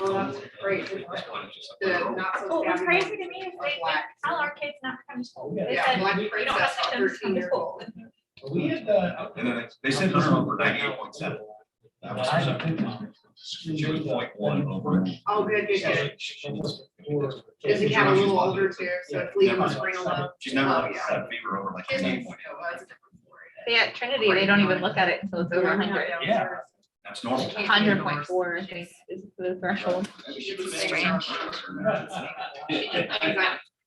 Well, that's great. The not so Well, what's savvy crazy to me is they black. tell our kids not to come to school. They Yeah, said, Black "We don't Princess have to at come to 13 years school." old. We had, And then they said this over 98.7. That was her. She was 0.1 over. Oh, good, good, good. Does he have a little older too? So if Liam was bring along. She's never Oh, yeah. had a fever over like Kids, 98.8. no, that's a different story. They at Trinity, they don't even look at it until it's over 100. Yeah. That's normal. 100.4, I think, is the threshold. Strange.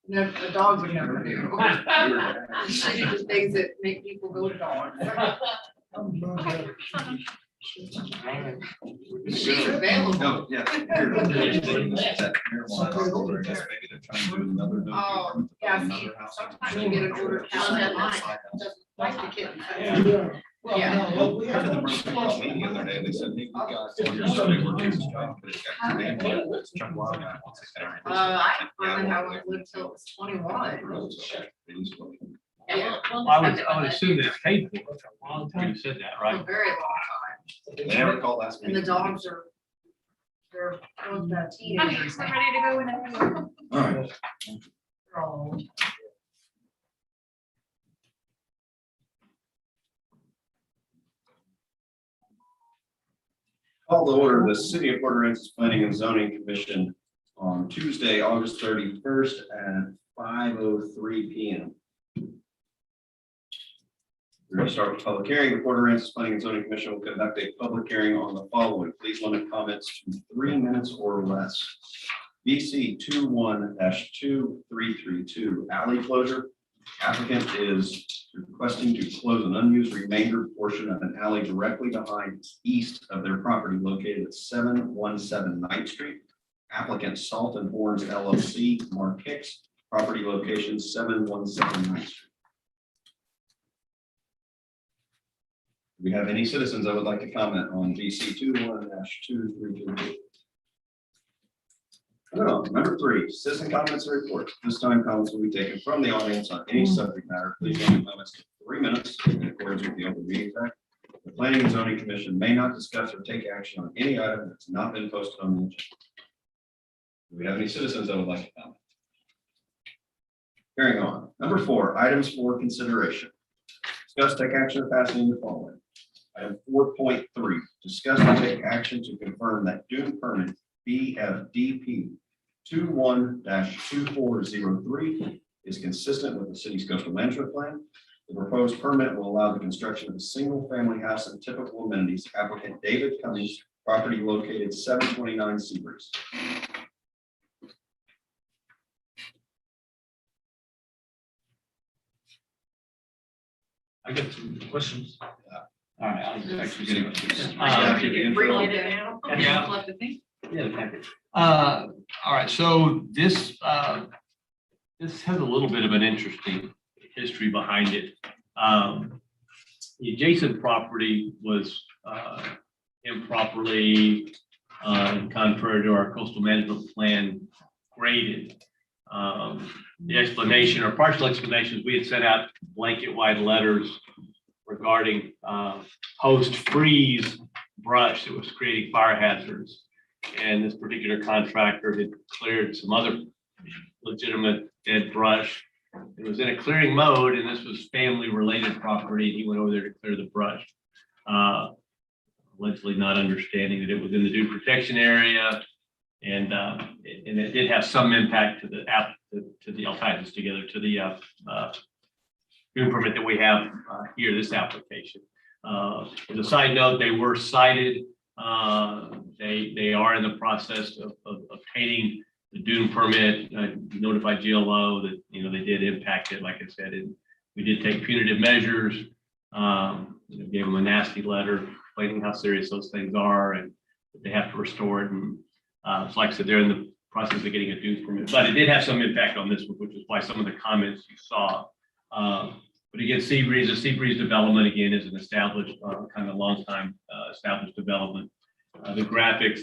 No, the dogs would never do. She do the things that make people go to dogs. She's available. No, yeah. Maybe they're trying to do another. Oh, yeah, see, sometimes you get an older cow that like the kitten. Yeah. The other day, they said, hey, we got. Chuck Wild guy wants to carry. I finally had one lived till it was 21. Yeah, I would assume that it's paid for a long time. You said that, a right? very long time. They never call last And week. the dogs are, they're both Okay, teenagers. we're ready to go whenever. All right. They're all old. Call to order the City of Port Aransas Planning and Zoning Commission on Tuesday, August 31st at 5:03 p.m. We're going to start with public hearing. The Port Aransas Planning and Zoning Commission will conduct a public hearing on the following. Please limit comments to 3 minutes or less. BC 21-2332 alley closure. Applicant is requesting to close an unused remainder portion of an alley directly behind east of their property located at 717 9th Street. Applicant Salt and Horns LLC, Mark Hicks, property location 717 9th Street. Do we have any citizens that would like to comment on BC 21-2332? Number 3, citizen comments and reports. This time comments will be taken from the audience on any subject matter. Please limit comments to 3 minutes in accordance with the Open Meeting Act. The Planning and Zoning Commission may not discuss or take action on any item that's not been posted on the agenda. Do we have any citizens that would like to comment? Carrying on. Number 4, items for consideration. Discuss, take action, or pass any of the following. Item 4.3, discuss and take action to confirm that dune permit BFDP 21-2403 is consistent with the city's coastal management plan. The proposed permit will allow the construction of a single-family house and typical amenities. Applicant David Cummings, property located 729 Seabreeze. I got some questions. All right, I was actually Getting- getting. Break it down. Yeah. Love to think. Yeah, the package. All right, so this this has a little bit of an interesting history behind it. The adjacent property was improperly, contrary to our coastal management plan, graded. The explanation or partial explanations, we had sent out blanket wide letters regarding post-freeze brush that was creating fire hazards. And this particular contractor had cleared some other legitimate dead brush. It was in a clearing mode, and this was family-related property. He went over there to clear the brush, allegedly not understanding that it was in the dune protection area, and it did have some impact to the I'll tie this together to the dune permit that we have here, this application. As a side note, they were cited. They are in the process of obtaining the dune permit. Notified GLO that they did impact it. Like I said, we did take punitive measures. Gave them a nasty letter explaining how serious those things are and that they have to restore it. And so like I said, they're in the process of getting a dune permit, but it did have some impact on this one, which is why some of the comments you saw. But again, Seabreeze, the Seabreeze development again is an established, kind of long time established development. The graphics,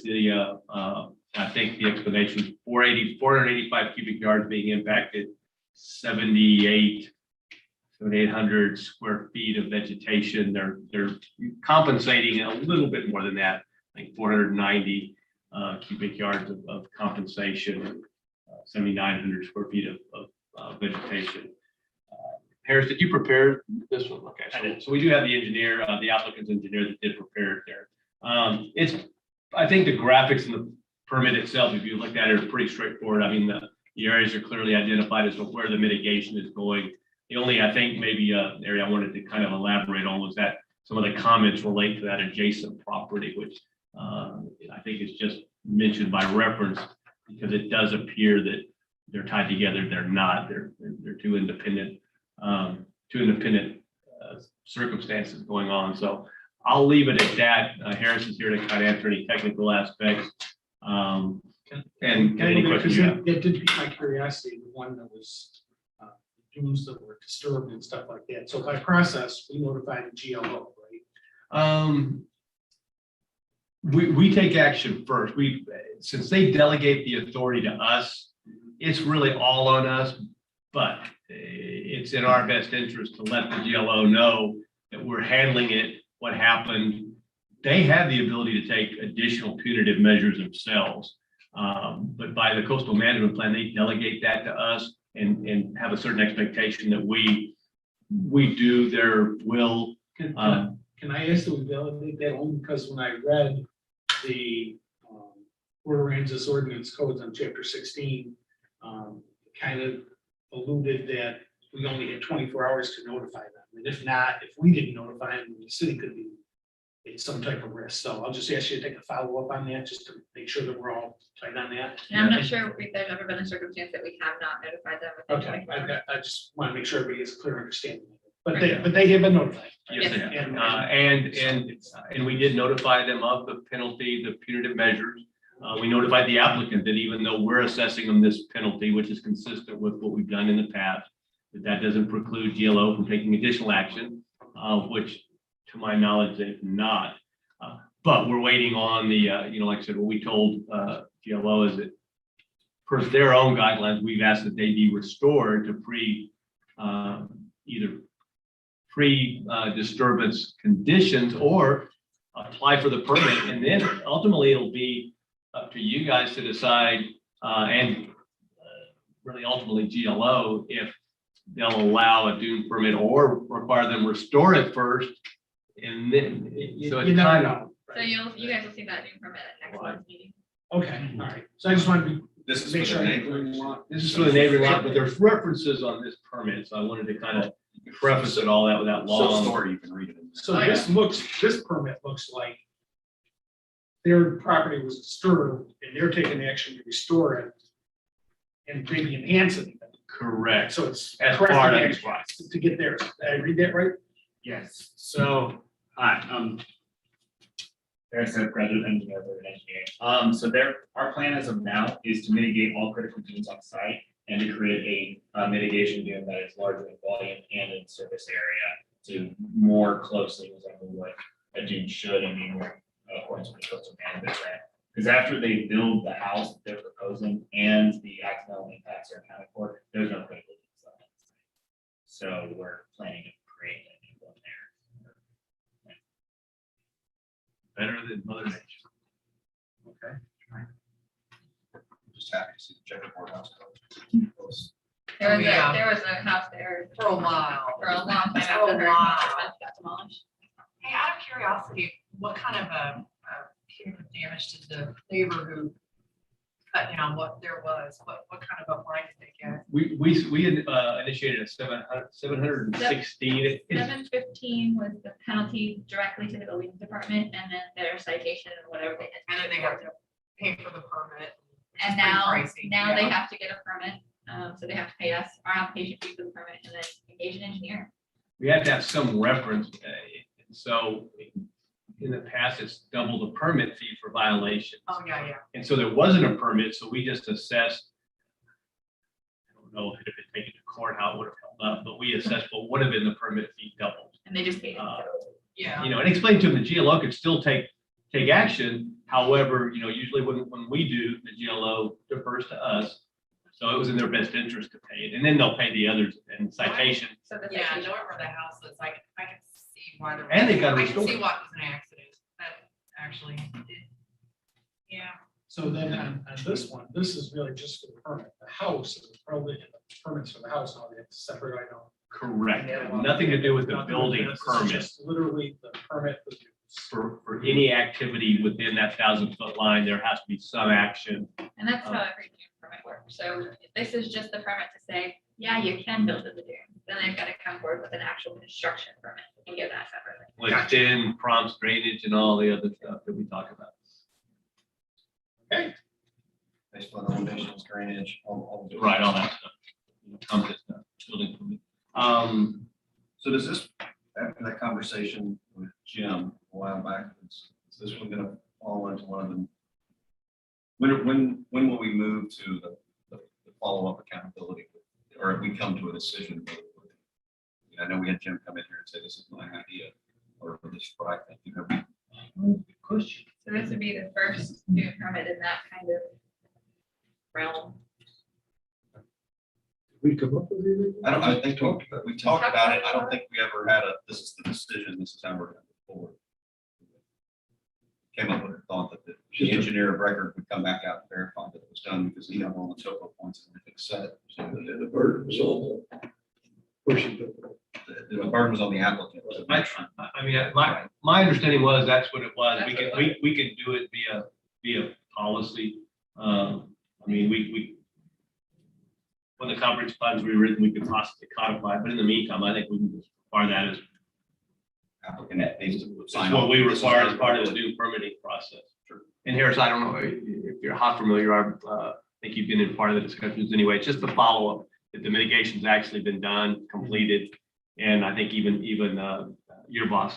I think the explanation, 485 cubic yards being impacted, 7,800 square feet of vegetation. They're compensating a little bit more than that, I think 490. cubic yards of compensation, 7,900 square feet of vegetation. Harris, did you prepare this one? Okay, so we do have the engineer, the applicant's engineer that did prepare it there. I think the graphics in the permit itself, if you looked at it, are pretty straightforward. I mean, the areas are clearly identified as to where the mitigation is going. The only, I think, maybe area I wanted to kind of elaborate on was that some of the comments relate to that adjacent property, which I think is just mentioned by reference because it does appear that they're tied together. They're not. They're two independent circumstances going on. So I'll leave it at that. Harris is here to kind of answer any technical aspects. And any questions you have. It did pique my curiosity, the one that was dunes that were disturbed and stuff like that. So by process, we notified the GLO, right? We take action first. Since they delegate the authority to us, it's really all on us, but it's in our best interest to let the GLO know that we're handling it, what happened. They have the ability to take additional punitive measures themselves. But by the coastal management plan, they delegate that to us and have a certain expectation that we do their will. Can I ask that we validate that only because when I read the Port Aransas ordinance codes on chapter 16, kind of alluded that we only had 24 hours to notify them. And if not, if we didn't notify them, the city could be at some type of risk. So I'll just ask you to take a follow-up on that, just to make sure that we're all tight on that. And I'm not sure if there's ever been a circumstance that we have not notified them. within Okay, 24 hours. I just want to make sure everybody has a clear understanding. But they have been notified. Yes, they have. And- And we did notify them of the penalty, the punitive measures. We notified the applicant that even though we're assessing them this penalty, which is consistent with what we've done in the past, that doesn't preclude GLO from taking additional action, which to my knowledge, they've not. But we're waiting on the, like I said, what we told GLO is that per their own guidelines, we've asked that they be restored to either pre-disturbance conditions or apply for the permit. And then ultimately it'll be up to you guys to decide and really ultimately GLO if they'll allow a dune permit or require them restore it first. And then, so You it's never kind of, know. So you guys will see that new permit at next month's meeting. Okay, all right. So I just wanted to This is make for sure. the I- neighboring lot. this is for the neighboring lot, but there's references on this permit. So I wanted to kind of preface it all that with that So long. story, you can read it. So this permit looks like their property was disturbed and they're taking action to restore it and maybe enhance it. Correct. So it's As corrective part of the action process. to get there. Did I read that right? Yes, so, hi, Eric, graduate engineer, urban engineering. So our plan as of now is to mitigate all critical dunes on site and to create a mitigation dune that is larger in volume and in surface area to more closely resemble what a dune should and be more according to the coastal management plan. Because after they build the house that they're proposing and the accidental impacts are accounted for, there's no critical dunes on that site. So we're planning to create a new one there. Better than Mother Nature. Okay. Just happy to see the checkerboard house. There was yeah. there was a house there For a while. for a long time For a after her while. fence got demolished. Hey, out of curiosity, what kind of punitive damage did the neighbor who cut down what there was? What kind of a fine did they get? We initiated a 716. It's 715 was the penalty directly to the building department, and then their citation and whatever they And then had. they have to pay for the permit. which is And pretty now pricey, they yeah. have to get a permit, so they have to pay us our application fee for the permit, and then engage an engineer. we have to have some reference. So in the past, it's double the permit fee for violations. Oh, yeah, yeah. And so there wasn't a permit, so we just assessed. I don't know if it had taken to court, how it would have held up, but we assessed what would have been the permit fee doubled. And they just paid it. Yeah. And explain to them the GLO could still take action. However, usually when we do, the GLO defers to us. So it was in their best interest to pay it. And then they'll pay the others and citation. So the Yeah, citation. knowing where the house is, I can see why there. And they got I can see restored. why it was an accident. That actually did. Yeah. So then on this one, this is really just for the permit. The house is probably the permits for the house, now they have to separate, I know. Correct. Nothing to do with the building This is permit. just literally the permit for use. For any activity within that 1,000-foot line, there has to be some action. And that's how every dune permit works. So if this is just the permit to say, yeah, you can build in the dune. Then they've got to come forward with an actual construction permit and get that separately. Like thin, prompts drainage and all the other stuff that we talk about. Based on elevations, drainage, all. Right, all that stuff. Comes with the building permit. So does this, after that conversation with Jim a while back, is this one gonna fall into one of them? When will we move to the follow-up accountability? Or if we come to a decision? I know we had Jim come in here and say, this is my idea, or this is what I think, Question. So this would be the first dune permit in that kind of realm. We come up with it? I think we talked about it. I don't think we ever had this is the decision, this is how we're gonna move forward. Came up with a thought that the engineer of record would come back out and verify that it was done because he had all the topo points and everything set. So the burden was on the burden was on the applicant. I mean, my understanding was that's what it was. We could do it via policy. I mean, when the comprehensive plans were written, we could possibly codify, but in the meantime, I think we can just require that as Applicant needs to it's sign what off. we require as part of the new permitting process. And Harris, I don't know if you're how familiar, I think you've been in part of the discussions anyway. It's just the follow-up that the mitigation's actually been done, completed. And I think even your boss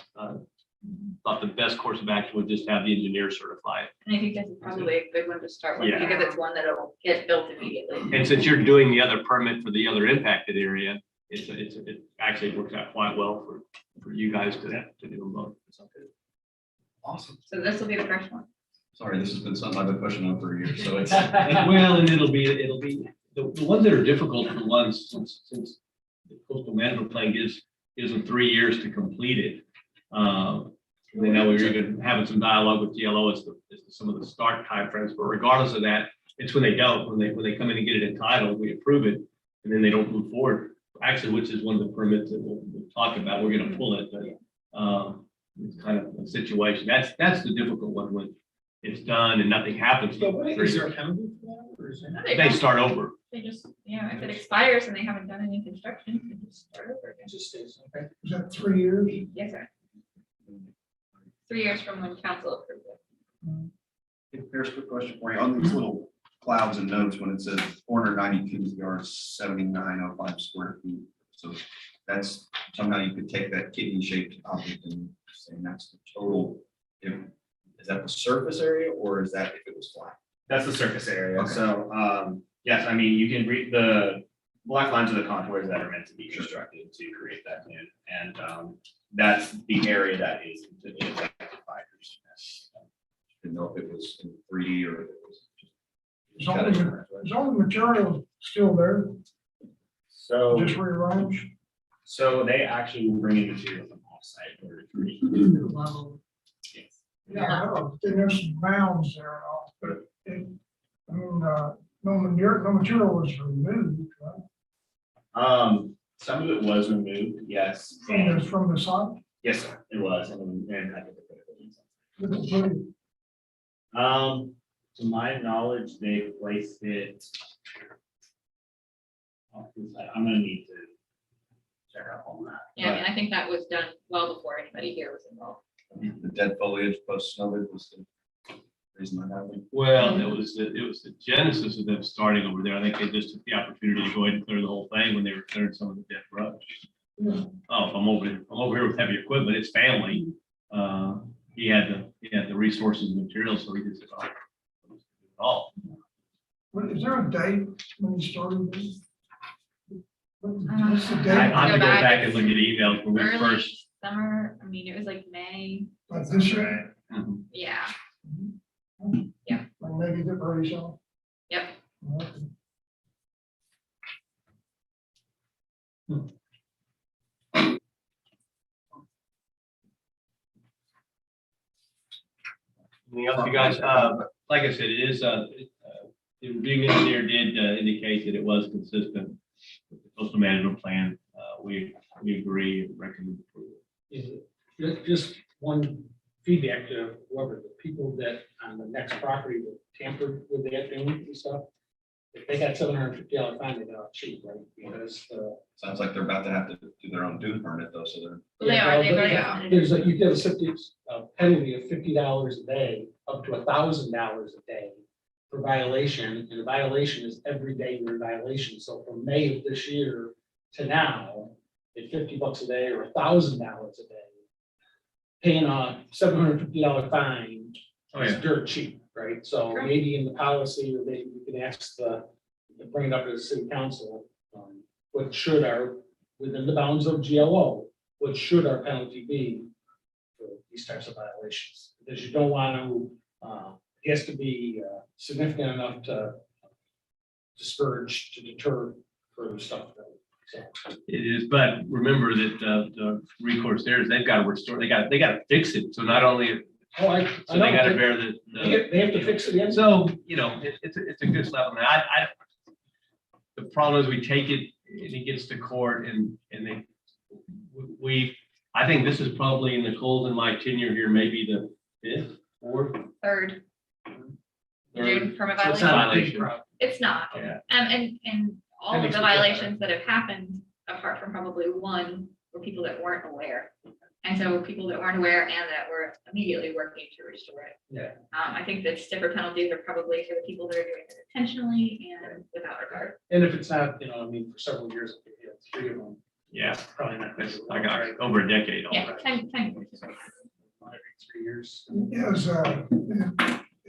thought the best course of action would just have the engineer certify it. And I think this is probably a good one to start with Yeah. because it's one that'll get built immediately. And since you're doing the other permit for the other impacted area, it actually works out quite well for you guys to do them both. Awesome. So this will be the first one. Sorry, this has been something I've been pushing on for a year, so it's. Well, and it'll be the ones that are difficult for ones since the coastal management plan gives them 3 years to complete it. They know we're even having some dialogue with GLO as to some of the start timeframes, but regardless of that, it's when they don't, when they come in and get it entitled, we approve it, and then they don't move forward. Actually, which is one of the permits that we'll talk about, we're gonna pull it, but it's kind of a situation. That's the difficult one when it's done and nothing happens. So what is there a They penalty for that? Or is there? start over. They just, if it expires and they haven't done any construction, they just start over again. It just stays, okay. Is that 3 years? Yes, sir. 3 years from when council approved it. Here's a quick question for you. On these little clouds and notes, when it says 490 cubic yards, 7905 square feet. So that's somehow you could take that kidney shaped object and say that's the total. Is that the surface area or is that if it was flat? That's the surface area. Okay. So, yes, I mean, you can read the black lines are the contours that are meant to be constructed to create that dune. And that's the area that is completely affected by this. Didn't know if it was in 3D or if it was just. Is all the material still there, So, just rearranged? so they actually will bring in material from offsite or three. Yes. Yeah, I know, there's some bounds there and all, but it, I mean, no material was removed, right? Some of it was removed, yes. From the site. Yes, sir, it was. And I think the critical details. Look at pretty- To my knowledge, they placed it. I'm gonna need to check up on that. Yeah, I mean, I think that was done well before anybody here was involved. The dead foliage post snow was the reason I have it. Well, it was the genesis of them starting over there. I think they just took the opportunity to go ahead and clear the whole thing when they were clearing some of the dead brush. Oh, if I'm over here with heavy equipment, it's family. He had the resources and materials, so he just said, oh. What, is there a date when you started this? What's the I date? have to go Go back. back and look at emails when we Early first. summer, I mean, it was like May, Like this year? Mhm. yeah, Like maybe the very so? yep. Anything else, you guys? like I said, it is, the review engineer did indicate that it was consistent with the coastal management plan. We agree and recommend approval. Just one feedback to whoever, the people that on the next property that tampered with that dune and stuff. If they got $750 fine, they got off cheap, right? Because, Sounds like they're about to have to do their own dune permit though, so they're. Well, they are, they've already submitted. There's a, you get a penalty of $50 a day, up to $1,000 a day for violation, and the violation is every day you're in violation. So from May of this year to now, at $50 a day or $1,000 a day, paying a $750 fine Oh, is yeah. dirt cheap, right? So Sure. maybe in the policy, or maybe we can ask to bring it up to the city council, what should our, within the bounds of GLO, what should our penalty be for these types of violations? Because you don't want to, it has to be significant enough to discourage, to deter further stuff. So, It is, but remember that the recourse there is they've got to restore, they got to fix it. So not only, oh, I so they got to know, bear the. they have to fix it again. So, it's a good slap on the, the problem is we take it and it gets to court and I think this is probably in Nicole's and my tenure here, maybe the fifth, fourth, Third, third. June permit So it's not a big violation. problem. It's not. Yeah. And all That of makes the me feel better. violations that have happened, apart from probably one, were people that weren't aware. And so people that weren't aware and that were immediately working to restore it. Yeah. I think that stiffer penalties are probably for the people that are doing it intentionally and without regard. And if it's not, for several years, if you have 3 of them, Yeah, probably not. gonna do it. I got over a decade on Yeah, it. 10 years. Every 3 years.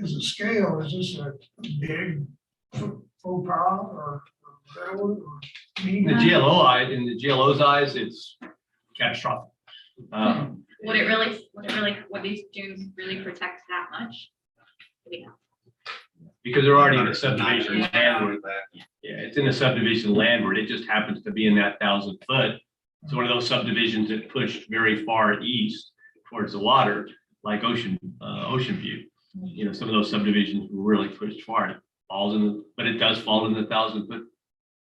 Is a scale, is this a big faux pas or railroad or? In the GLO's eyes, it's catastrophic. Would these dunes really protect that much? Maybe not. Because they're already in a subdivision Yeah. landward. Yeah, it's in a subdivision landward. It just happens to be in that 1,000 foot. It's one of those subdivisions that pushed very far east towards the water, like Ocean View. Some of those subdivisions were really pushed far. It falls in, but it does fall in the 1,000 foot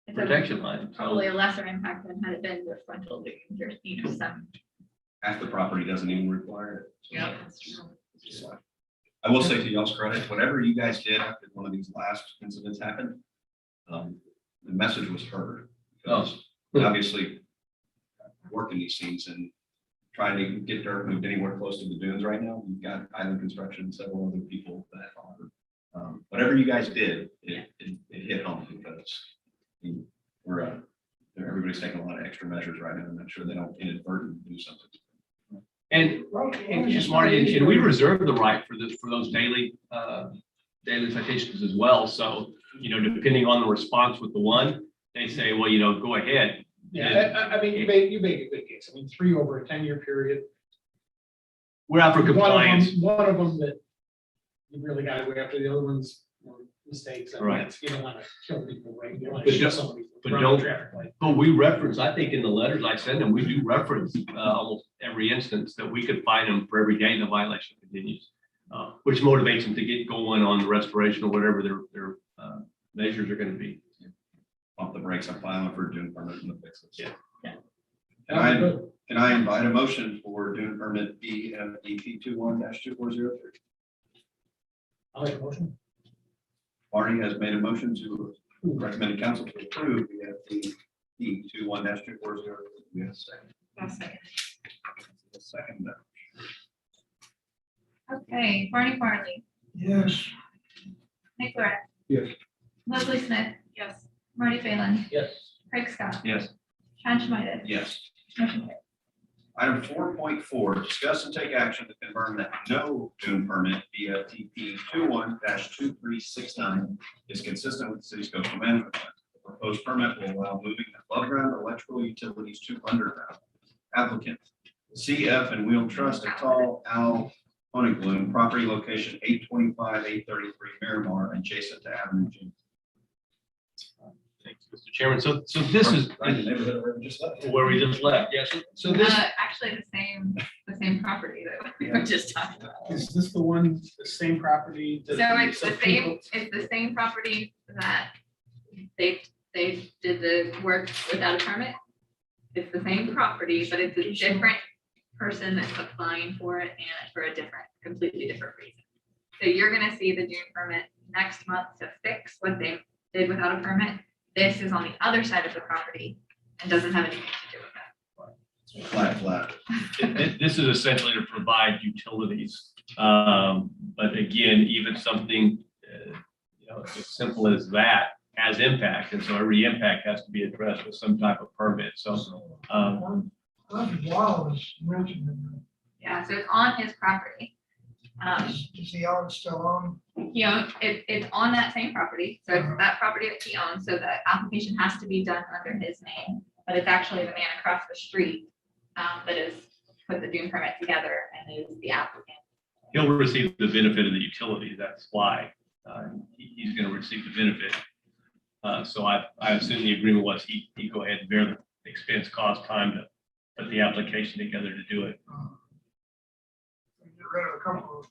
It's a- protection line. Probably So a lesser impact than had it been with frontal dunes or, some. Half the property doesn't even require it. Yeah. I will say to y'all's credit, whatever you guys did after one of these last incidents happened, the message was heard. Because obviously, working these scenes and trying to get dirt moved anywhere close to the dunes right now, you've got Island Construction and several other people that are. Whatever you guys did, it hit home because everybody's taking a lot of extra measures right now to make sure they don't inadvertently do something. And just Marty, and we reserve the right for those daily citations as well. So, depending on the response with the one, they say, well, go ahead. Yeah, I mean, you make a good case. I mean, 3 over a 10-year period. We're out for compliance. One of them that you really got to go after, the other ones were mistakes. I mean, Right. You don't want to kill people, right? You don't want But to shoot don't- somebody. but around don't- the traffic light. But we reference, I think in the letters I send them, we do reference almost every instance that we could find them for every day the violation continues. Which motivates them to get going on the restoration or whatever their measures are going to be. Pump the brakes on filing for a dune permit and the fixes. Yeah. That was good. Can I invite a motion for dune permit BFDP 21-2403? I'll make a motion. Marty has made a motion to recommend council to approve BFDP 21-2403. We have a second. I'll second. A second. Okay, Barney Farley, Yes, Nick Lorette. Yes. Leslie Smith, Yes. Marty Phelan, Yes. Craig Scott, Yes. Sean Schmidt, Yes. motion carried. Item 4.4, discuss and take action to confirm that no dune permit BFTP 21-2369 is consistent with the city's coastal management plan. The proposed permit will allow moving above ground electrical utilities to underground. Applicant CF and Wheel Trust et al. Al Honigblum, property location 825, 833 Miramar, adjacent to Avenue G. Thanks, Mr. Chairman. So this is Right in the neighborhood where we just left. where we just left. Yes. So this, Actually, the same same property that we were just talking about. Is this the one, the same property? that- So it's the people- same, it's the same property that they did the work without a permit. It's the same property, but it's a different person that's applying for it and for a different, completely different reason. So you're gonna see the dune permit next month to fix what they did without a permit. This is on the other side of the property and doesn't have anything to do with that. Flat. This is essentially to provide utilities. But again, even something, as simple as that has impact. And so every impact has to be addressed with some type of permit. So, Wallace mentioned it. Yeah, so it's on his property. Is he on, still on? He owns, it's on that same property, so it's that property that he owns, so the application has to be done under his name. But it's actually the man across the street that has put the dune permit together and is the applicant. he'll receive the benefit of the utility. That's why he's going to receive the benefit. So I assume the agreement was he go ahead and bear the expense, cost, time to put the application together to do it. Get rid of a couple of.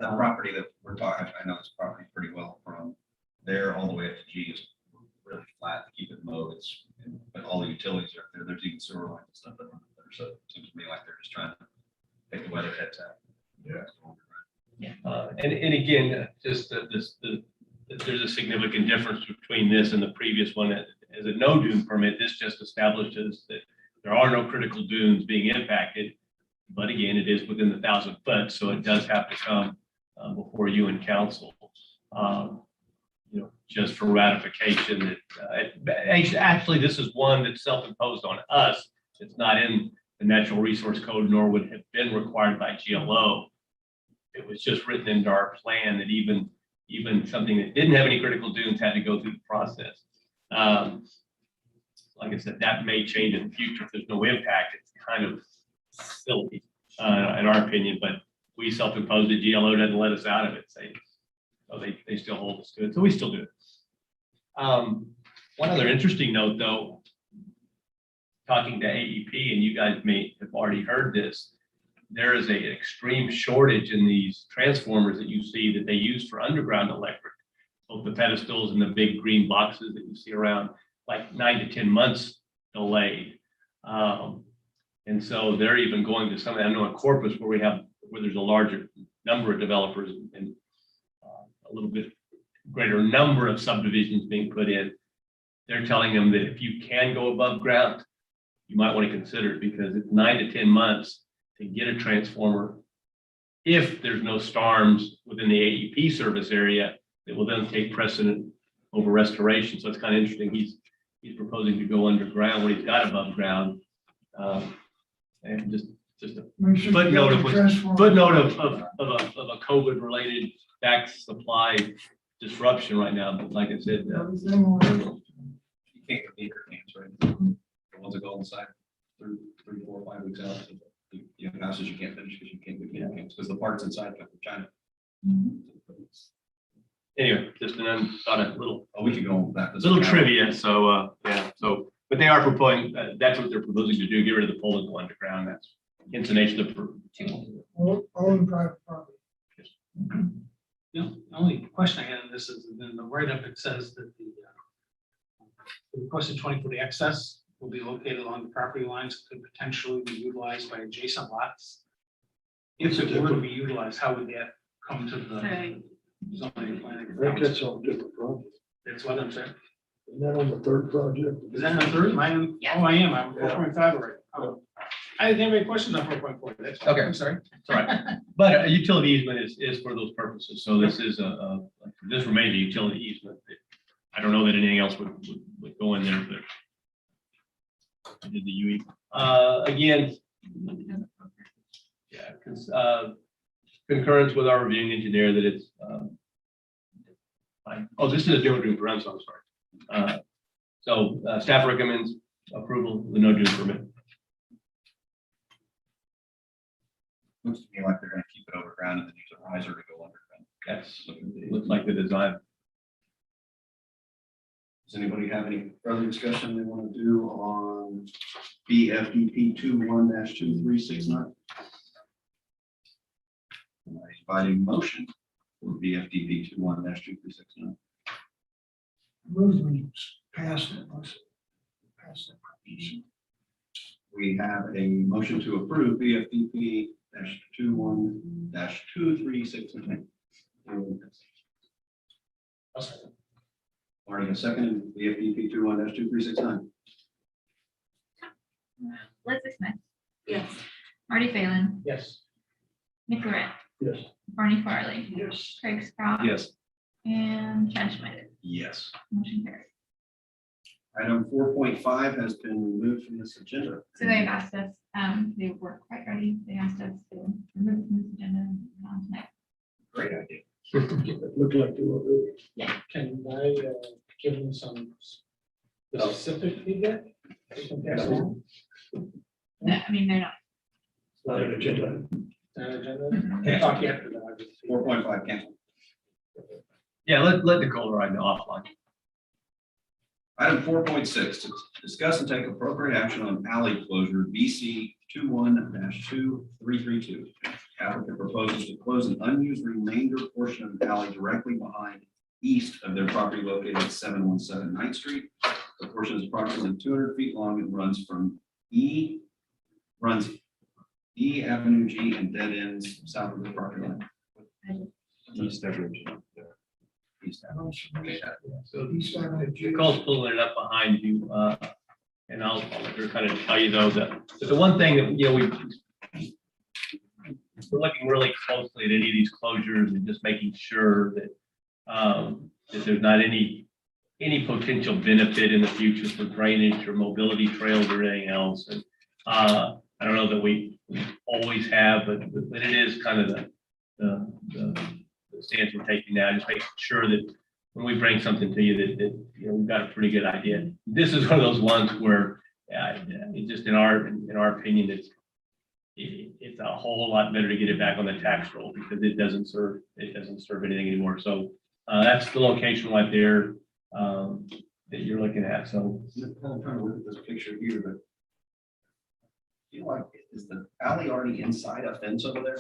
That property that we're talking, I know this property pretty well from there all the way up to G is really flat to keep it mowed. But all the utilities are there. There's even sewer lines and stuff that run there. So it seems to me like they're just trying to take the weather heads out. And again, just there's a significant difference between this and the previous one. As a no dune permit, this just establishes that there are no critical dunes being impacted. But again, it is within the 1,000 foot, so it does have to come before you and council. Just for ratification that, actually, this is one that's self-imposed on us. It's not in the Natural Resource Code, nor would have been required by GLO. It was just written into our plan that even something that didn't have any critical dunes had to go through the process. Like I said, that may change in the future if there's no impact. It's kind of silly, in our opinion, but we self-imposed it. GLO doesn't let us out of it. So they still hold us to it. So we still do it. One other interesting note, though, talking to AEP, and you guys may have already heard this, there is an extreme shortage in these transformers that you see that they use for underground electric, both the pedestals and the big green boxes that you see around, like 9 to 10 months delayed. And so they're even going to some, I know in Corpus where there's a larger number of developers and a little bit greater number of subdivisions being put in. They're telling them that if you can go above ground, you might want to consider it because it's 9 to 10 months to get a transformer. If there's no storms within the AEP service area, that will then take precedent over restoration. So it's kind of interesting. He's proposing to go underground when he's got above ground. And just a footnote of a COVID related back supply disruption right now. But like I said, You can't get meter cans, right? The ones that go inside 3, 4, 5 weeks out. So you have houses you can't finish because you can't get meter cans because the parts inside come from China. anyway, just thought a little We could go on that. little trivia. So but they are proposing, that's what they're proposing to do, get rid of the pole and go underground. That's hence the nature of the. Own private property. The only question I had on this is in the write-up, it says that the requested 20-foot access will be located along the property lines, could potentially be utilized by adjacent lots. If it were to be utilized, how would that come to the zoning planning? I think that's on a different project. That's what I'm saying. Isn't that on the third project? Is that on third? Am I on? Yeah. Oh, I am. I'm 4.5 already. Oh. I didn't have any questions on 4.4. That's fine. Okay, I'm sorry. It's all right. But a utility easement is for those purposes. So this is this remains a utility easement. I don't know that anything else would go in there, but I did the UE. Again, yeah, concurrence with our reviewing engineer that it's fine. Oh, this is a different group. I'm so sorry. So staff recommends approval of the no dune permit. Looks to me like they're gonna keep it overground and then use a riser to go underground. That's looks like the design. Does anybody have any further discussion they want to do on BFDP 21-2369? Inviting motion for BFDP 21-2369. Move we pass it. Let's pass it. We have a motion to approve BFDP 21-2369. Marty, a second, BFDP 21-2369. Leslie Smith. Yes. Marty Phelan, Yes. Nick Lorette, Yes. Barney Farley, Yes. Craig Scott. Yes. And Chad Schmidt. Yes. Motion carried. Item 4.5 has been removed from this agenda. So they've asked us, they weren't quite ready. They asked us to remove it from this agenda and put it on tonight. Great idea. It looked like they were ready. Can I give them some specific feedback? They can pass along? No, I mean, they're not. It's not an agenda. That agenda? Can't talk after that. 4.5 cancel. Yeah, let Nicole write it offline. Item 4.6, to discuss and take appropriate action on alley closure BC 21-2332. Applicant proposes to close an unused remainder portion of the alley directly behind east of their property located at 717 9th Street. The portion is approximately 200 feet long and runs E Avenue G and dead ends south of the property line. East Avenue G. East Avenue. Okay. So he's having a. Nicole's pulling it up behind you, and I'll let her kind of tell you though, that the one thing that, we're looking really closely at any of these closures and just making sure that, that there's not any potential benefit in the future for drainage or mobility trails or anything else. And, I don't know that we always have, but it is kind of the stance we're taking now, just making sure that when we bring something to you that we've got a pretty good idea. This is one of those ones where it just in our opinion, it's a whole lot better to get it back on the tax roll because it doesn't serve anything anymore. So that's the location right there that you're looking at. So I'm trying to look at this picture here, but is the alley already inside a fence over there?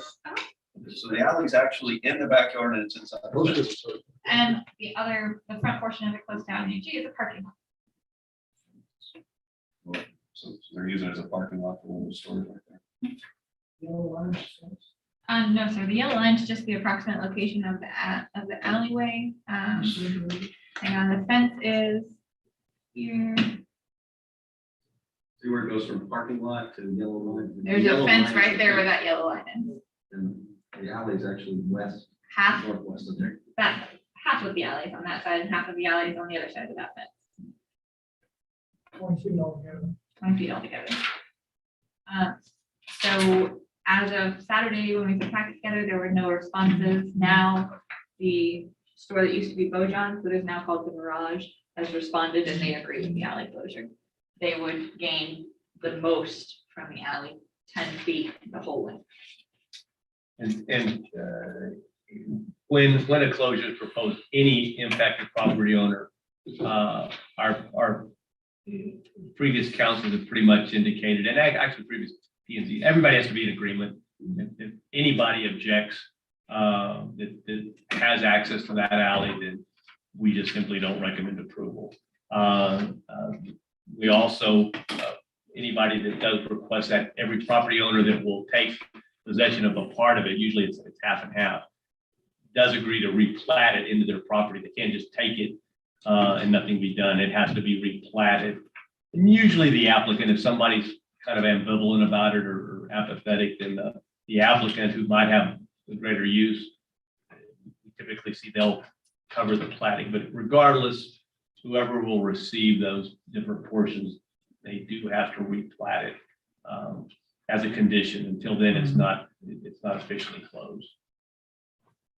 So the alley's actually in the backyard and it's inside. the Most of fence. it. And the front portion of it close to Avenue G is a parking lot. So they're using it as a parking lot for one of the stores right there. No, sir, the yellow line is just the approximate location of the alleyway. Hang on, the fence is here. See where it goes from parking lot to yellow line? There's a fence right there where that yellow line is. And the alley is actually Half, northwest of there. that, half of the alley is on that side and half of the alley is on the other side of that fence, 20 feet altogether. 20 feet altogether. So as of Saturday, when we put packets together, there were no responses. Now, the store that used to be Bojan's, that is now called The Mirage, has responded and they agree with the alley closure. They would gain the most from the alley, 10 feet the whole length. and when a closure is proposed, any impacted property owner, our previous councils have pretty much indicated, and actually previous P and Z, everybody has to be in agreement. If anybody objects that has access to that alley, then we just simply don't recommend approval. We also, anybody that does request that, every property owner that will take possession of a part of it, usually it's half and half, does agree to replat it into their property. They can't just take it and nothing be done. It has to be replatted. And usually the applicant, if somebody's kind of ambivalent about it or apathetic, then the applicant who might have the greater use, we typically see they'll cover the platting. But regardless, whoever will receive those different portions, they do have to replat it as a condition. Until then, it's not officially closed.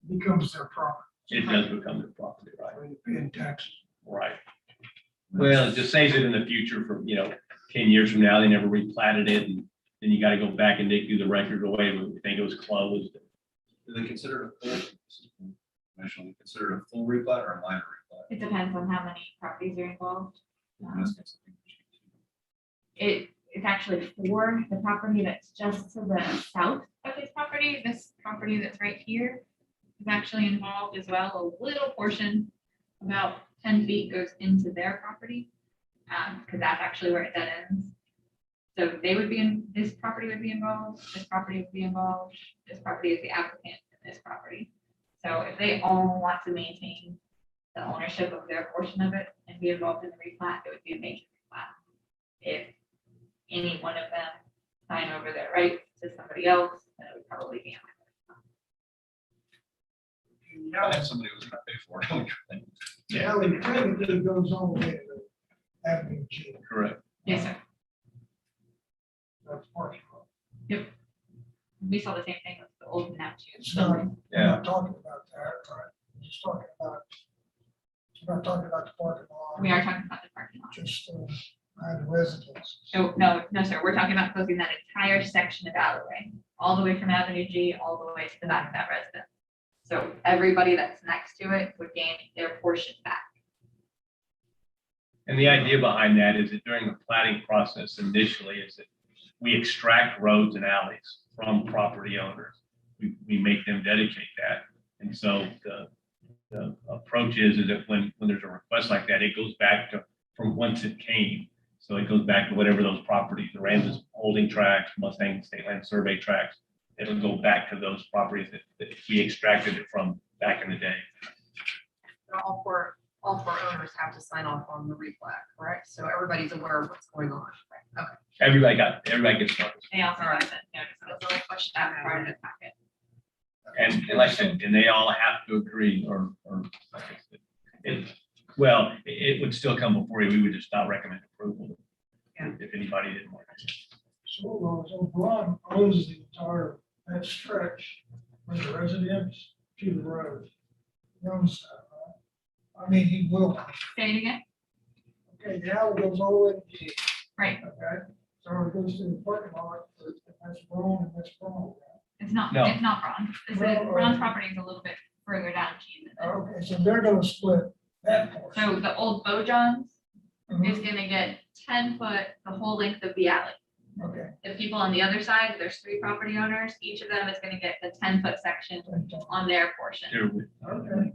Becomes their property. It does become their property, right? Paying taxes. Right. Well, it just saves it in the future for, 10 years from now, they never replatted it, and then you got to go back and dig through the record away when we think it was closed. Do they consider it a full? Commission will consider a full replat or a minor replat? It depends on how many properties are involved. And that's something we should- It's actually for the property that's just to the south of his property. This property that's right here is actually involved as well. A little portion, about 10 feet goes into their property. Because that's actually where it dead ends. So they would be in, this property would be involved, this property would be involved, this property is the applicant, and this property. So if they all want to maintain the ownership of their portion of it and be involved in the replat, it would be a major replat. If any one of them sign over their rights to somebody else, then it would probably be. I have somebody who's gonna pay for it. Yeah, it technically goes all the way to Avenue G. Correct. Yes, sir. That's parking lot. We saw the same thing with the old Neptune. It's not, we're Yeah. not talking about that, right? We're just talking about, we're not talking about the parking lot. We are talking about the parking lot. Just, the residents. So, no, sir, we're talking about closing that entire section of alleyway, all the way from Avenue G, all the way to the back of that residence. So everybody that's next to it would gain their portion back. And the idea behind that is that during the planning process initially is that we extract roads and alleys from property owners. We make them dedicate that. And so the approach is that when there's a request like that, it goes back to from whence it came. So it goes back to whatever those properties, the Ramses holding tracks, Mustang State Land Survey tracks. It'll go back to those properties that we extracted it from back in the day. All four owners have to sign off on the replat, correct? So everybody's aware of what's going on. Okay. Everybody gets started. They also All right. have that notice That's the only question I that's have. part of the packet. And like I said, and they all have to agree or like I said, it would still come before you. We would just not recommend approval. Yeah. If anybody didn't want it. So Ron owns the entire, that stretch from the residence to the road. He owns that, right? I mean, he will. Say it again. Okay, the alley goes all the way to G. Right. Okay, so it goes to the parking lot, that's wrong, and that's wrong. It's not, No. it's not Ron. This is, Well, Ron's property is a little bit further down G than this. Okay, so they're gonna split that portion. So the old Bojangles is Mhm. gonna get 10 foot, the whole length of the alley. Okay. The people on the other side, there's 3 property owners, each of them is gonna get the 10-foot section on their portion. There we- Okay.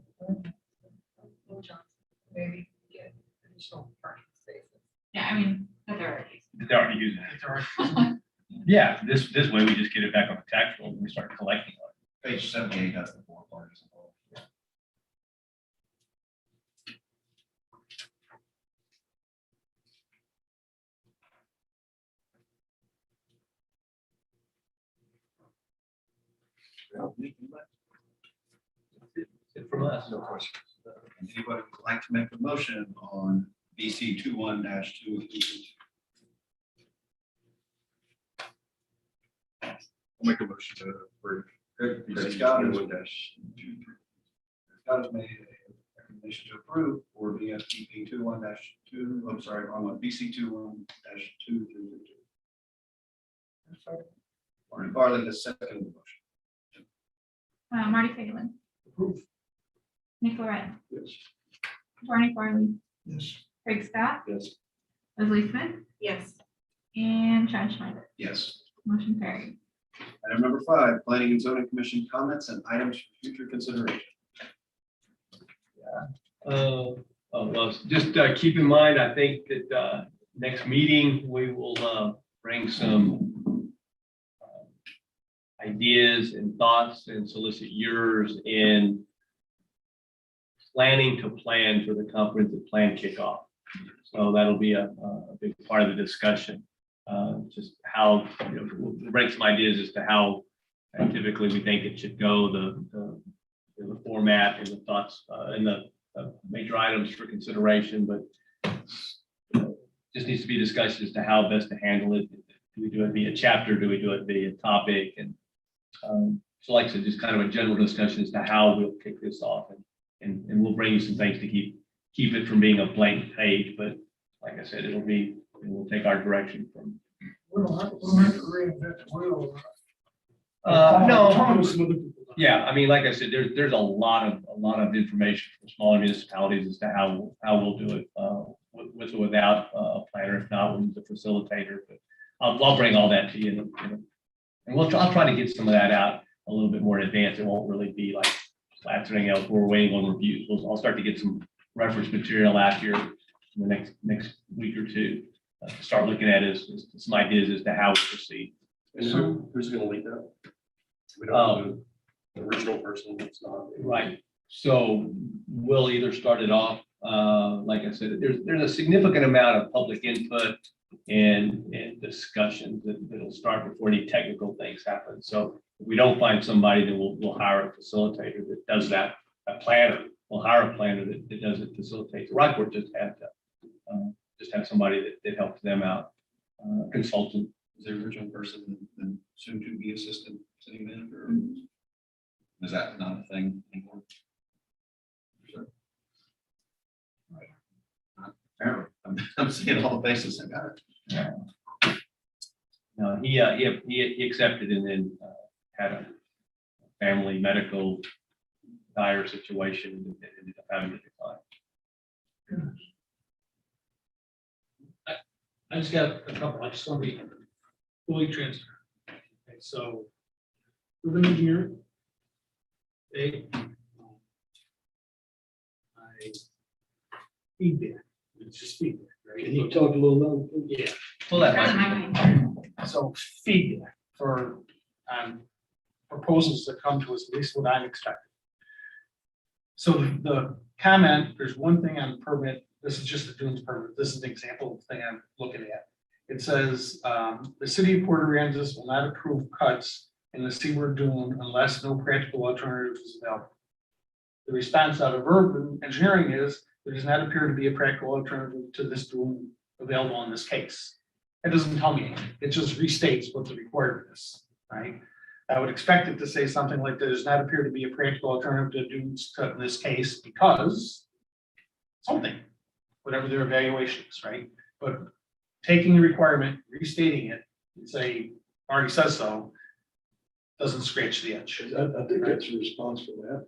Maybe get additional parking spaces. Yeah, I mean, but they're already. They're already using it. Yeah, this way we just get it back on the tax roll and we start collecting on it. Page 78 has the 4 parties involved. It from us. No questions. Anybody would like to make a motion on BC 21-2? I'll make a motion to approve. Craig Scott has Scott has made a recommendation to approve for BSTP 21-2, I'm sorry, on BC 21-2. Marty Farley has seconded the motion. Marty Phelan, Approve. Nick Lorette, Yes. Barney Farley, Yes. Craig Scott, Yes. Leslie Smith, Yes. and Chad Schneider. Yes. Motion carried. Item number 5, Planning and Zoning Commission comments and items for future consideration. Well, just keep in mind, I think that next meeting, we will bring some ideas and thoughts and solicit yours in planning to plan for the comprehensive plan kickoff. So that'll be a big part of the discussion. Just how, we'll bring some ideas as to how typically we think it should go, the format and the thoughts and the major items for consideration, but just needs to be discussed as to how best to handle it. Do we do it via chapter? Do we do it via topic? And so like I said, just kind of a general discussion as to how we'll kick this off. And we'll bring you some things to keep it from being a blank page, but like I said, we'll take our direction from. We'll have to reinvent the wheel. No. Talking to some other people. Yeah, I mean, like I said, there's a lot of information from smaller municipalities as to how we'll do it, with or without a planner. If not, we'll use a facilitator, but I'll bring all that to you. And I'll try to get some of that out a little bit more in advance. It won't really be like everything else. We're waiting on reviews. I'll start to get some reference material out here in the next week or two. To start looking at some ideas as to how we proceed. And who's gonna lead that? We don't know the original person that's not. Right, so we'll either start it off, like I said, there's a significant amount of public input and discussions that'll start before any technical things happen. So if we don't find somebody, then we'll hire a facilitator that does that, a planner. We'll hire a planner that does it, facilitates. Rockport just have somebody that helps them out, consultant. Is the original person and soon to be assistant city manager? Is that not a thing anymore? Apparently, I'm seeing all the bases. I got it. No, he accepted and then had a family medical dire situation and ended up having to decline. I just got a couple, I just want to be fully transparent. Okay, so, with an engineer, I feedback, it's just feedback, Can you right? talk a little louder? please? Yeah, Pull that Doesn't mic. matter. so feedback for proposals that come to us, at least what I'm expecting. So the comment, there's one thing on the permit, this is just the Dunes permit, this is an example of the thing I'm looking at. It says, the city of Port Aransas will not approve cuts in the seaward dune unless no practical alternative is available. The response out of urban engineering is, there does not appear to be a practical alternative to this dune available in this case. It doesn't tell me anything, it just restates what the requirement is, right? I would expect it to say something like, there does not appear to be a practical alternative to dunes cut in this case because something, whatever their evaluation is, right? But taking the requirement, restating it, and say, already says so, doesn't scratch the itch. I think that's a response for that.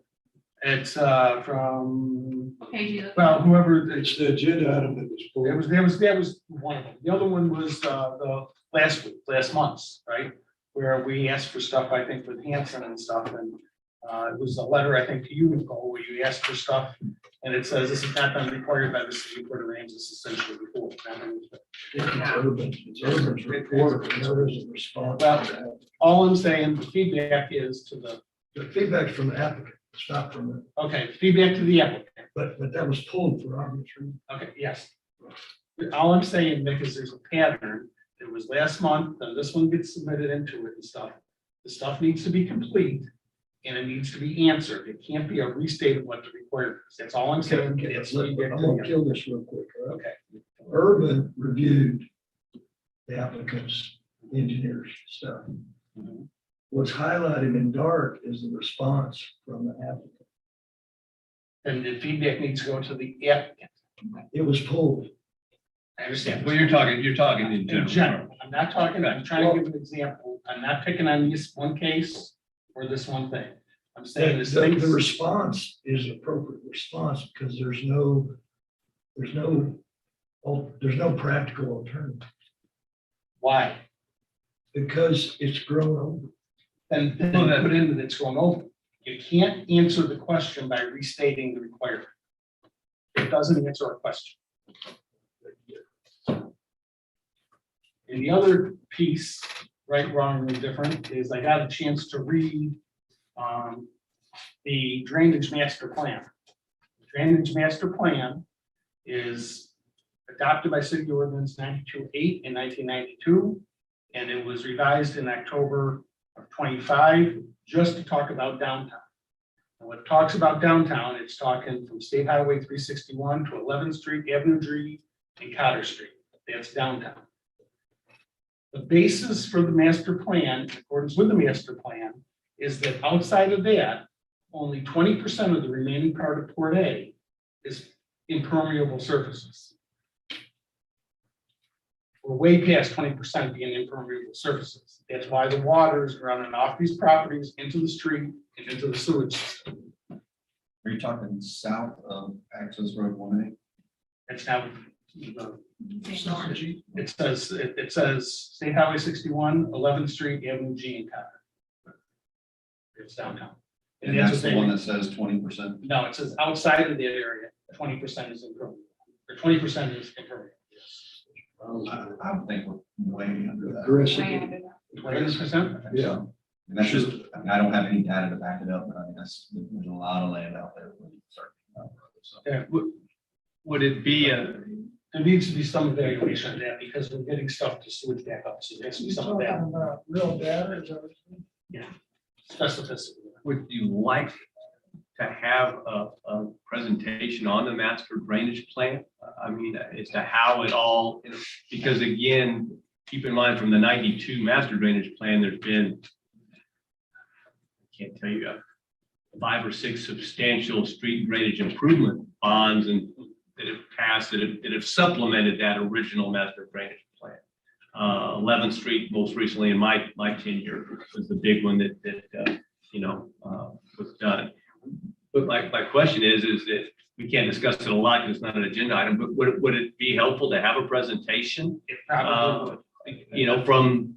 It's from, Okay, you look. well, whoever, It's the agenda item that was pulled. that was one of them. The other one was the last month's, right? Where we asked for stuff, I think, with Hanson and stuff, and it was a letter, I think, to you, Nicole, where you asked for stuff, and it says this is not been required by the city of Port Aransas essentially before. It's urban's report, and there is a response. Well, to that. all I'm saying, the feedback is to The feedback from the applicant, it's not from the, okay, feedback to the applicant. but that was pulled for obvious reasons. Okay, yes. All I'm saying, Nick, is there's a pattern. It was last month, then this one gets submitted into it and stuff. The stuff needs to be complete and it needs to be answered. It can't be a restate of what the requirement is. That's all I'm saying. Okay, It's I'm feedback to gonna the- kill this real quick, all right? Okay, Urban reviewed the applicant's engineer's stuff. Mhm. What's highlighted in dark is the response from the applicant. and the feedback needs to go to the applicant. It was pulled. I understand. Well, you're talking in In general. general, I'm not talking, I'm trying to give an example. I'm not picking on this one case or this one thing. I'm saying this thing. The response is an appropriate response because there's no practical alternative Why? because it's grown over. And then put in that it's going over. You can't answer the question by restating the requirement. It doesn't answer our question. And the other piece, right, wrong, and different, is I got a chance to read the drainage master plan. The Drainage master plan is adopted by City Ordinance 92.8 in 1992, and it was revised in October of 25, just to talk about downtown. And when it talks about downtown, it's talking from State Highway 361 to 11th Street, Avenue G, and Cotter Street. That's downtown. The basis for the master plan, in accordance with the master plan, is that outside of that, only 20% of the remaining part of Port A is impermeable surfaces. we're way past 20% being impermeable surfaces. That's why the water is running off these properties into the street and into the sewage system. Are you talking south of Access Road 1A? It's now, it says State Highway 61, 11th Street, Avenue G in Concord. It's downtown. And that's that's what the one they, that says 20%. no, it says outside of the area, 20% is impermeable, or 20% is impermeable. Yes. I would think we're way under that. Aggressive. 20%? Yeah. And that's just, I mean, I don't have any data to back it up, but I mean, there's a lot of land out there. when you start thinking about roads, so. Yeah, Would it be there needs to be some evaluation of that because we're getting stuff to sewage back up, so there has to be You some of talking that about real data, is that what you mean? specificity. would you like to have a presentation on the master drainage plan? I mean, as to how it all, because again, keep in mind from the 92 master drainage plan, there's been, I can't tell you, 5 or 6 substantial street drainage improvement bonds and that have passed, that have supplemented that original master drainage plan. 11th Street, most recently in my tenure, was the big one that was done. But my question is that we can't discuss it a lot because it's not an agenda item, but would it be helpful to have a presentation, It probably from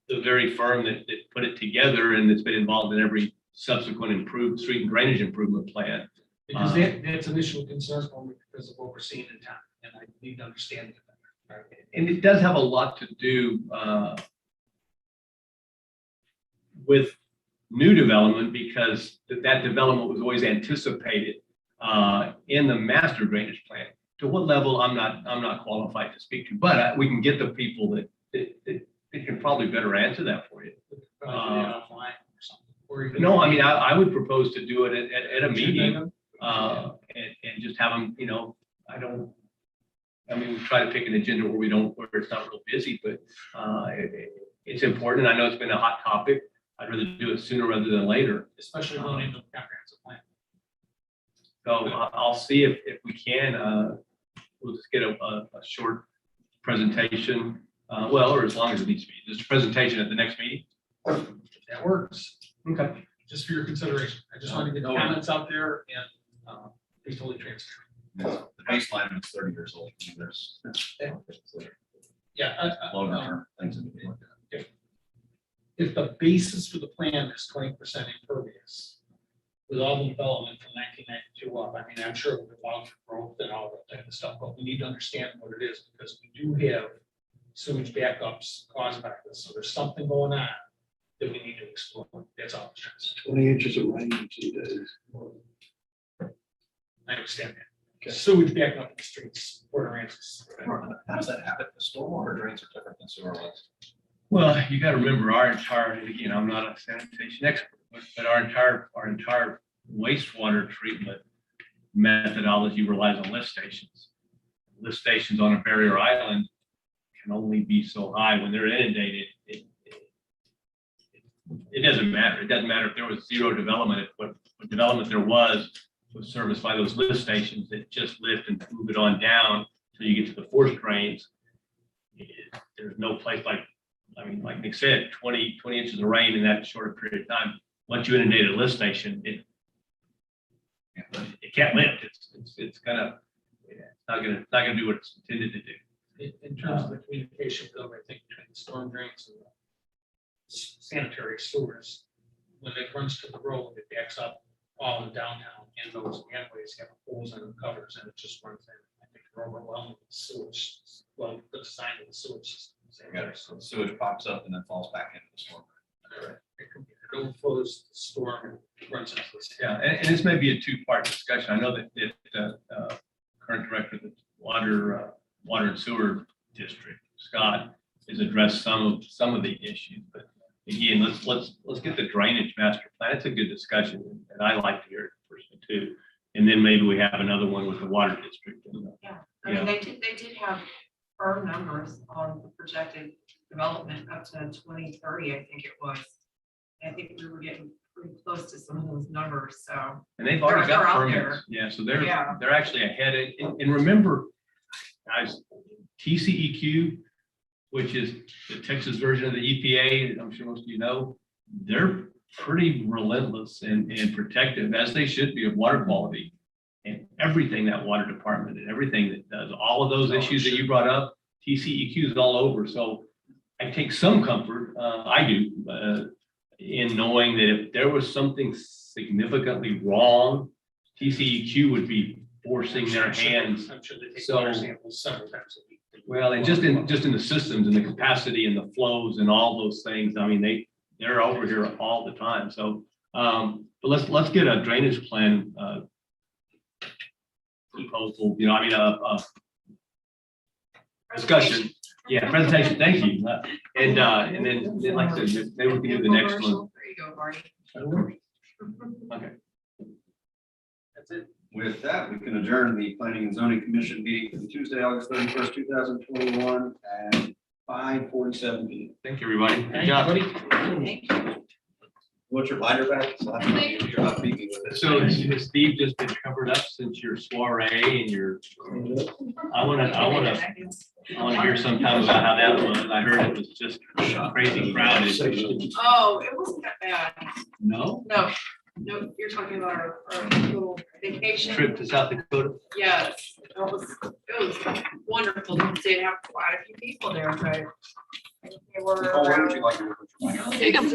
the very firm that put it together and that's been involved in every subsequent improved street and drainage improvement plan? because that's an issue of concern for me because of what we're seeing in town, and I need to understand it better. And it does have a lot to do with new development because that development was always anticipated in the master drainage plan. To what level, I'm not qualified to speak to, but we can get the people that can probably better answer that for you. Offline or something. Or even- No, I mean, I would propose to do it at a meeting and just have them, we try to pick an agenda where it's not real busy, but it's important. I know it's been a hot topic. I'd rather do it sooner rather than later. Especially going into the comprehensive plan. So I'll see if we can, we'll just get a short presentation, or as long as it needs to be, just a presentation at the next meeting. If that works, Okay. just for your consideration. I just want to get the comments out there and be totally transparent. The baseline is 30 years old. There's Yeah. longer term things that we look at. If the basis for the plan is 20% impervious, with all the development from 1992 up, I mean, I'm sure we're allowed for growth and all that type of stuff, but we need to understand what it is because we do have sewage backups caused by this. So there's something going on that we need to explore. That's all I'm trying to say. 20 inches of rain in 2 days. I understand that. Sewage backing up in the streets, Port Aransas. How does that happen? The stormwater drains are different than sewer lines. Well, you got to remember and again, I'm not a sanitation expert, but our entire wastewater treatment methodology relies on lift stations. Lift stations on a barrier island can only be so high when they're inundated. It doesn't matter. It doesn't matter if there was zero development, if what development there was serviced by those lift stations that just lift and move it on down till you get to the force drains. There's no place like Nick said, 20 inches of rain in that short period of time. Once you inundate a lift station, it can't lift. It's not gonna do what it's intended to do. In terms of the communication, though, I think between the storm drains and the sanitary sewers, when it runs to the road, it backs up all in downtown, and those gangways have holes in the covers, and it just runs in. I think they're overwhelming with sewage, well, the design of the sewage system. So sewage pops up and then falls back into the storm. It overflows the storm and runs into the. Yeah, and this may be a two-part discussion. I know that current director of the water and sewer district, Scott, has addressed some of the issues, but again, let's get the drainage master plan. It's a good discussion, and I like to hear it personally too. And then maybe we have another one with the water district. Yeah, I mean, they did have firm numbers on the projected development up to 2030, I think it was. I think we were getting pretty close to some of those numbers, so. And they've already They're got out permits. there. Yeah, so Yeah. they're actually ahead. And remember, guys, TCEQ which is the Texas version of the EPA, I'm sure most of you know, they're pretty relentless and protective, as they should be, of water quality. And everything that water department and everything that does, all of those issues that you brought up, TCEQ is all over. So I take some comfort, I do, in knowing that if there was something significantly wrong, TCEQ would be forcing their hands. I'm sure they take So- water samples several times a week. Well, and just in the systems and the capacity and the flows and all those things, I mean, they're over here all the time. So, but let's get a drainage plan, proposal, you know, I mean, discussion. Yeah, presentation, thank you. And then like I said, maybe we can do the next one. Commercial. There you go, Marty. Okay. That's it. With that, we can adjourn the Planning and Zoning Commission meeting for Tuesday, August 31st, 2021 at 5:47 p.m. Thank you, everybody. Good Thank job. you, buddy. Thank you. What's your binder back? So that's what you're not speaking with it. So has Steve just been covered up since your soiree and your, I wanna hear sometime about how that was. I heard it was just crazy crowded. Oh, it wasn't that bad. No? No, you're talking about our little vacation. Trip to South Dakota? Yes, it was wonderful. Did have quite a few people there, but I think they were Nicole, where would around. you like to? Take 'em